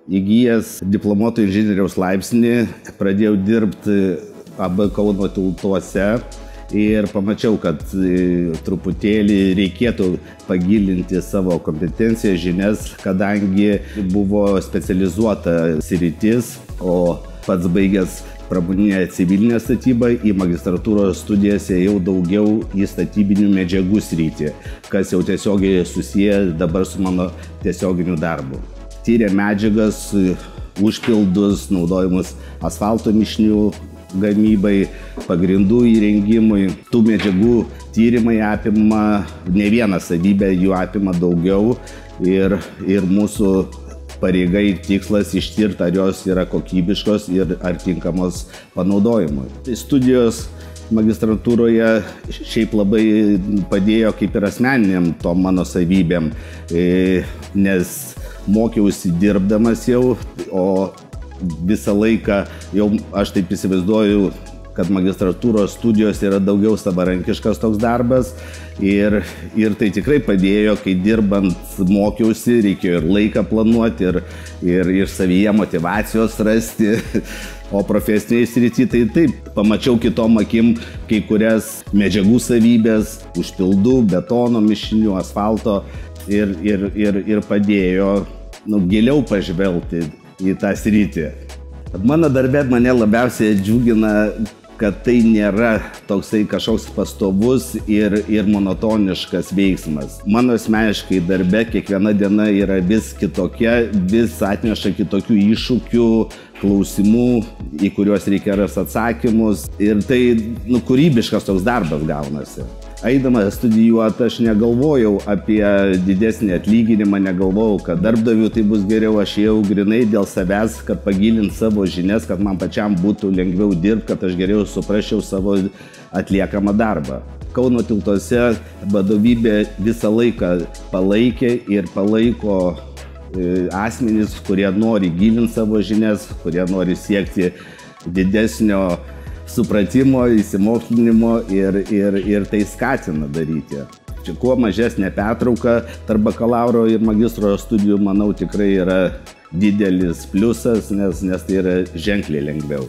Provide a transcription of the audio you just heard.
įgijęs diplomuoto inžinieriaus laipsnį, pradėjau dirbti AB Kauno tiltuose ir pamačiau, kad truputėlį reikėtų pagilinti savo kompetenciją, žinias, kadangi buvo specializuota sritis, o pats baigęs pramoninę civilinę statybą, į magistratūros studijas ėjau daugiau į statybinių medžiagų sritį, kas jau tiesiogiai susiję dabar su mano tiesioginiu darbu. Tyrė medžiagas, užpildus, naudojimus asfalto mišinių gamybai, pagrindų įrengimui. Tų medžiagų tyrimai apima ne vieną savybę, jų apima daugiau ir mūsų pareiga ir tikslas ištirti, ar jos yra kokybiškos ir ar tinkamos panaudojimui. Studijos magistratūroje šiaip labai padėjo kaip ir asmeniniam tom mano savybėm, nes mokiausi dirbdamas jau, o visą laiką jau aš taip įsivaizduoju, kad magistratūros studijos yra daugiau savarankiškas toks darbas ir tai tikrai padėjo, kai dirbant mokiausi, reikėjo ir laiką planuoti ir savyje motyvacijos rasti, o profesinėje srityje tai taip, pamačiau kitom akim kai kurias medžiagų savybės, užpildų, betono mišinių, asfalto ir padėjo giliau pažvelgti į tą sritį. Mano darbe mane labiausiai džiugina, kad tai nėra toksai kažkoks pastovus ir monotoniškas veiksmas. Mano asmeniškai darbe kiekviena diena yra vis kitokia, vis atneša kitokių iššūkių, klausimų, į kuriuos reikia rasti atsakymus. Ir tai kūrybiškas toks darbas gaunasi. Eidamas studijuoti aš negalvojau apie didesnį atlyginimą, negalvojau, kad darbdaviui tai bus geriau, aš ėjau grinai dėl savęs, kad pagilint savo žinias, kad man pačiam būtų lengviau dirbti, kad aš geriau suprasčiau savo atliekamą darbą. Kauno tiltuose vadovybė visą laiką palaikė ir palaiko asmenys, kurie nori gilinti savo žinias, kurie nori siekti didesnio supratimo, įsimokslinimo ir tai skatina daryti. Čia kuo mažesnė pertrauka tarp bakalauro ir magistro studijų, manau, tikrai yra didelis pliusas, nes tai yra ženkliai lengviau.